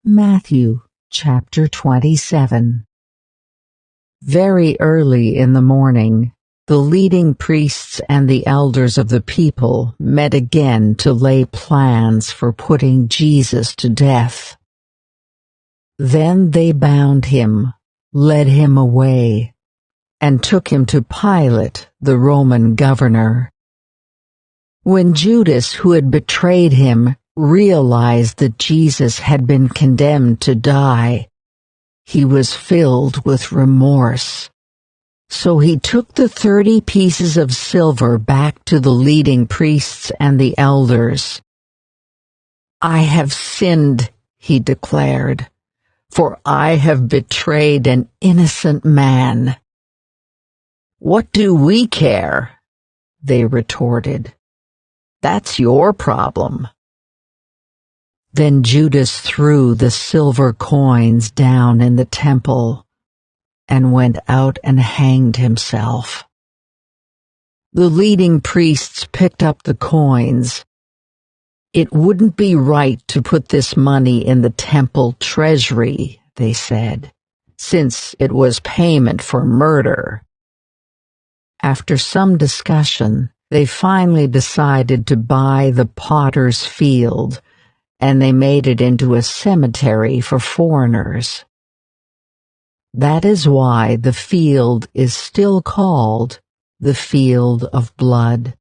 Matthew chapter 27. Very early in the morning, the leading priests and the elders of the people met again to lay plans for putting Jesus to death. Then they bound him, led him away, and took him to Pilate, the Roman governor. When Judas, who had betrayed him, realized that Jesus had been condemned to die, he was filled with remorse. So he took the 30 pieces of silver back to the leading priests and the elders. "I have sinned," he declared, "for I have betrayed an innocent man." "What do we care?" they retorted. "That's your problem." Then Judas threw the silver coins down in the temple and went out and hanged himself. The leading priests picked up the coins. "It wouldn't be right to put this money in the temple treasury," they said, "since it was payment for murder." After some discussion, they finally decided to buy the potter's field, and they made it into a cemetery for foreigners. That is why the field is still called the Field of Blood.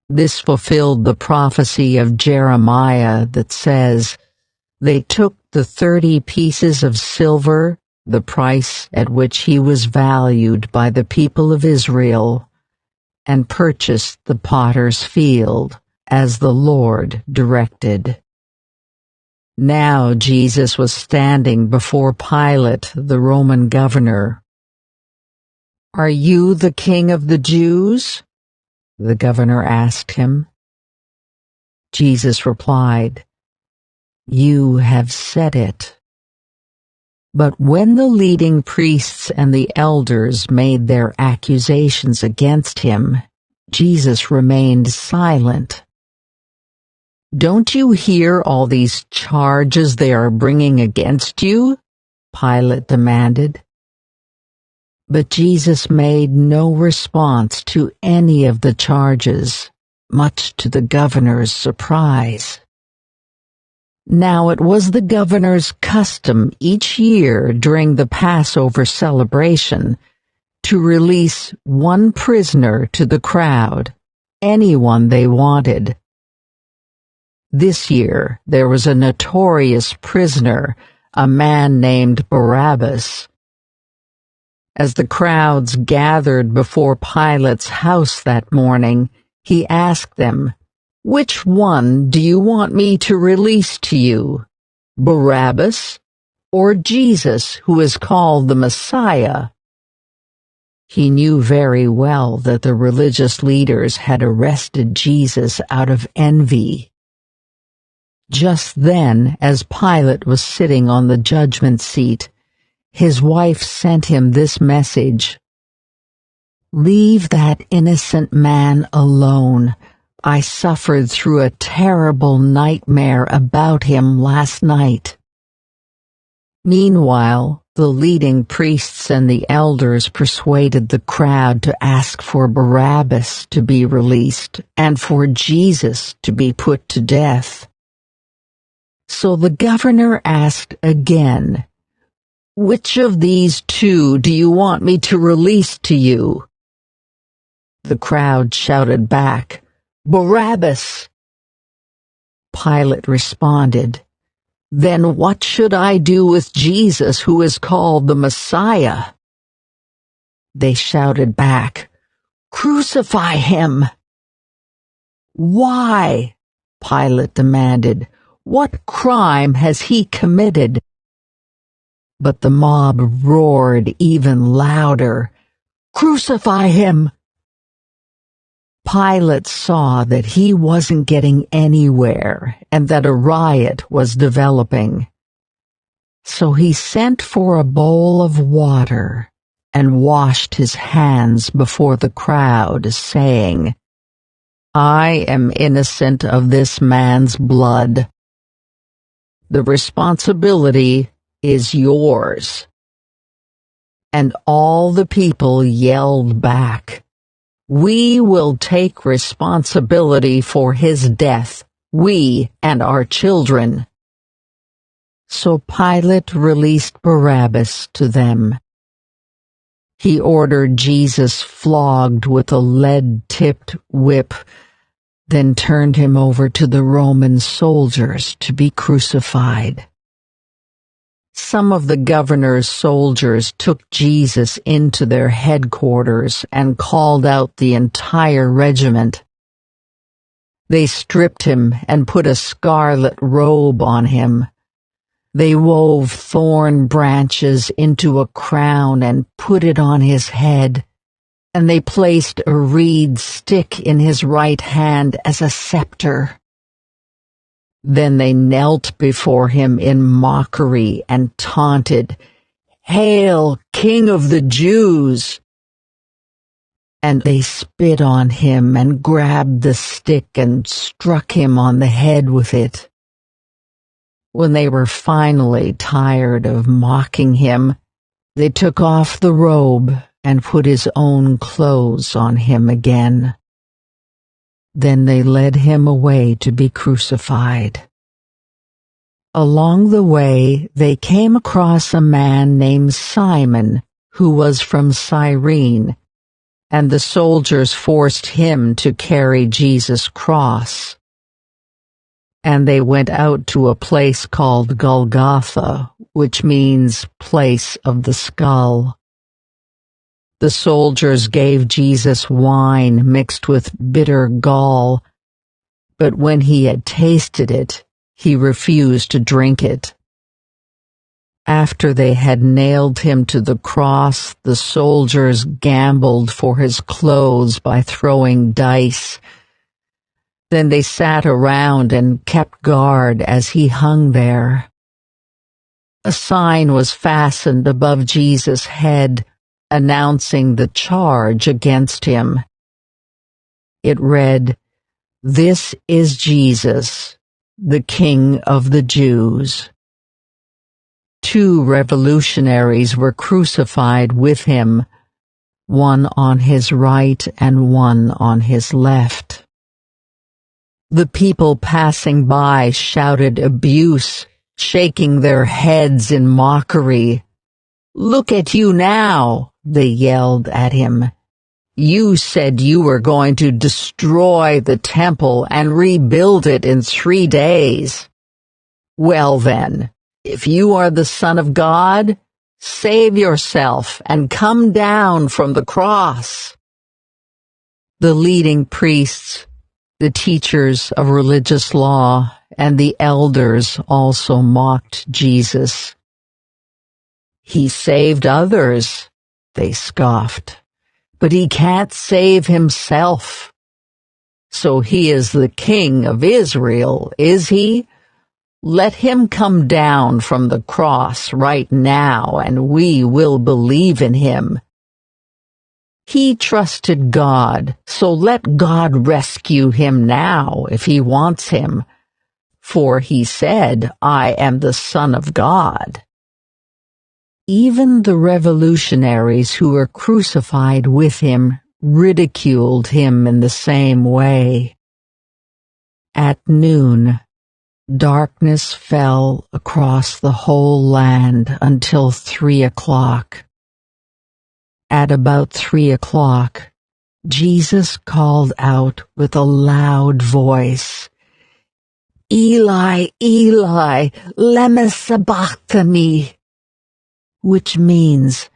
This fulfilled the prophecy of Jeremiah that says, "They took the 30 pieces of silver, the price at which he was valued by the people of Israel, and purchased the potter's field, as the Lord directed." Now Jesus was standing before Pilate, the Roman governor. "Are you the king of the Jews?" the governor asked him. Jesus replied, "You have said it." But when the leading priests and the elders made their accusations against him, Jesus remained silent. "Don't you hear all these charges they are bringing against you?" Pilate demanded. But Jesus made no response to any of the charges, much to the governor's surprise. Now it was the governor's custom each year during the Passover celebration to release one prisoner to the crowd, anyone they wanted. This year there was a notorious prisoner, a man named Barabbas. As the crowds gathered before Pilate's house that morning, he asked them, "Which one do you want me to release to you, Barabbas or Jesus, who is called the Messiah?" He knew very well that the religious leaders had arrested Jesus out of envy. Just then, as Pilate was sitting on the judgment seat, his wife sent him this message: "Leave that innocent man alone. I suffered through a terrible nightmare about him last night." Meanwhile, the leading priests and the elders persuaded the crowd to ask for Barabbas to be released and for Jesus to be put to death. So the governor asked again, "Which of these two do you want me to release to you?" The crowd shouted back, "Barabbas!" Pilate responded, "Then what should I do with Jesus, who is called the Messiah?" They shouted back, "Crucify him!" "Why?" Pilate demanded. "What crime has he committed?" But the mob roared even louder, "Crucify him!" Pilate saw that he wasn't getting anywhere and that a riot was developing. So he sent for a bowl of water and washed his hands before the crowd, saying, "I am innocent of this man's blood. The responsibility is yours." And all the people yelled back, "We will take responsibility for his death, we and our children." So Pilate released Barabbas to them. He ordered Jesus flogged with a lead-tipped whip, then turned him over to the Roman soldiers to be crucified. Some of the governor's soldiers took Jesus into their headquarters and called out the entire regiment. They stripped him and put a scarlet robe on him. They wove thorn branches into a crown and put it on his head, and they placed a reed stick in his right hand as a scepter. Then they knelt before him in mockery and taunted, "Hail, King of the Jews!" And they spit on him and grabbed the stick and struck him on the head with it. When they were finally tired of mocking him, they took off the robe and put his own clothes on him again. Then they led him away to be crucified. Along the way, they came across a man named Simon, who was from Cyrene, and the soldiers forced him to carry Jesus' cross. And they went out to a place called Golgotha, which means place of the skull. The soldiers gave Jesus wine mixed with bitter gall, but when he had tasted it, he refused to drink it. After they had nailed him to the cross, the soldiers gambled for his clothes by throwing dice. Then they sat around and kept guard as he hung there. A sign was fastened above Jesus' head, announcing the charge against him. It read, "This is Jesus, the King of the Jews." 2 revolutionaries were crucified with him, one on his right and one on his left. The people passing by shouted abuse, shaking their heads in mockery. "Look at you now," they yelled at him. "You said you were going to destroy the temple and rebuild it in 3 days. Well then, if you are the Son of God, save yourself and come down from the cross." The leading priests, the teachers of religious law, and the elders also mocked Jesus. "He saved others," they scoffed, "but he can't save himself. So he is the King of Israel, is he? Let him come down from the cross right now, and we will believe in him. He trusted God, so let God rescue him now if he wants him. For he said, 'I am the Son of God.'" Even the revolutionaries who were crucified with him ridiculed him in the same way. At noon, darkness fell across the whole land until 3 o'clock. At about 3 o'clock, Jesus called out with a loud voice, "Eli, Eli, lema sabachthani," which means,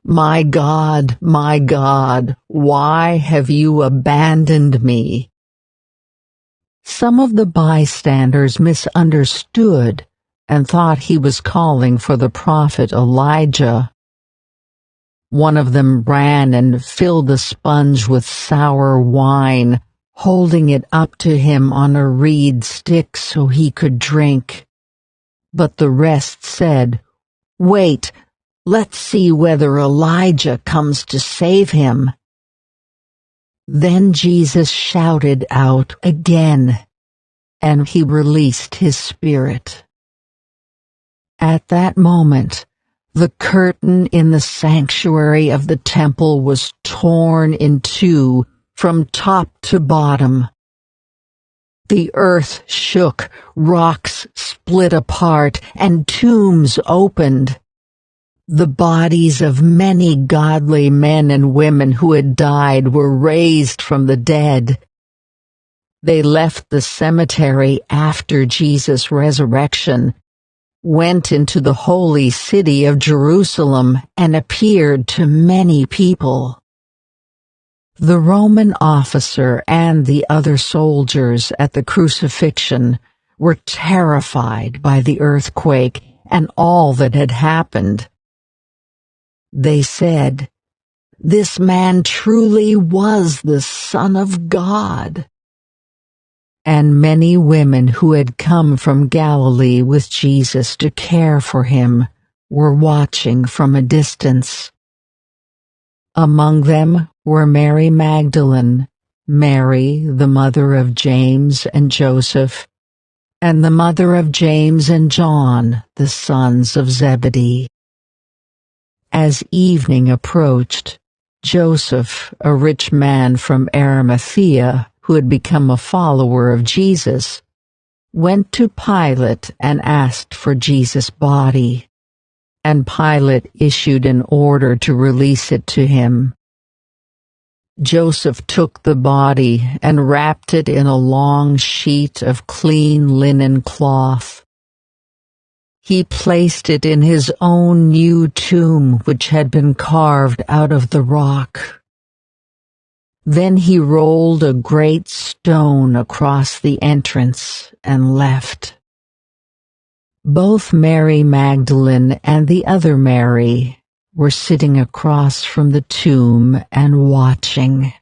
my God, why have you abandoned me?" Some of the bystanders misunderstood and thought he was calling for the prophet Elijah. One of them ran and filled a sponge with sour wine, holding it up to him on a reed stick so he could drink. But the rest said, "Wait, let's see whether Elijah comes to save him." Then Jesus shouted out again, and he released his spirit. At that moment, the curtain in the sanctuary of the temple was torn in two from top to bottom. The earth shook, rocks split apart, and tombs opened. The bodies of many godly men and women who had died were raised from the dead. They left the cemetery after Jesus' resurrection, went into the holy city of Jerusalem, and appeared to many people. The Roman officer and the other soldiers at the crucifixion were terrified by the earthquake and all that had happened. They said, "This man truly was the Son of God." And many women who had come from Galilee with Jesus to care for him were watching from a distance. Among them were Mary Magdalene, Mary, the mother of James and Joseph, and the mother of James and John, the sons of Zebedee. As evening approached, Joseph, a rich man from Arimathea, who had become a follower of Jesus, went to Pilate and asked for Jesus' body, and Pilate issued an order to release it to him. Joseph took the body and wrapped it in a long sheet of clean linen cloth. He placed it in his own new tomb, which had been carved out of the rock. Then he rolled a great stone across the entrance and left. Both Mary Magdalene and the other Mary were sitting across from the tomb and watching.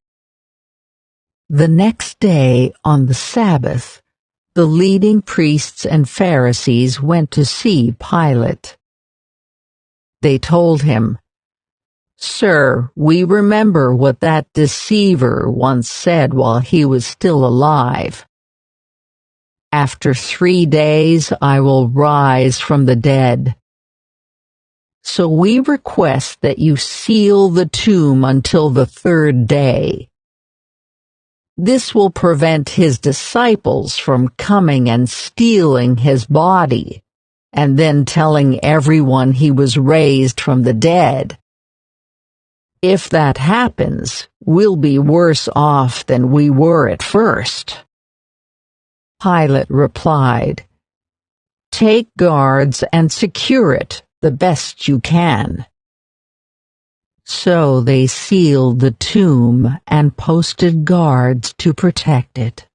The next day, on the Sabbath, the leading priests and Pharisees went to see Pilate. They told him, "Sir, we remember what that deceiver once said while he was still alive. After 3 days I will rise from the dead. So we request that you seal the tomb until the 3rd day. This will prevent his disciples from coming and stealing his body, and then telling everyone he was raised from the dead. If that happens, we'll be worse off than we were at first." Pilate replied, "Take guards and secure it the best you can." So they sealed the tomb and posted guards to protect it.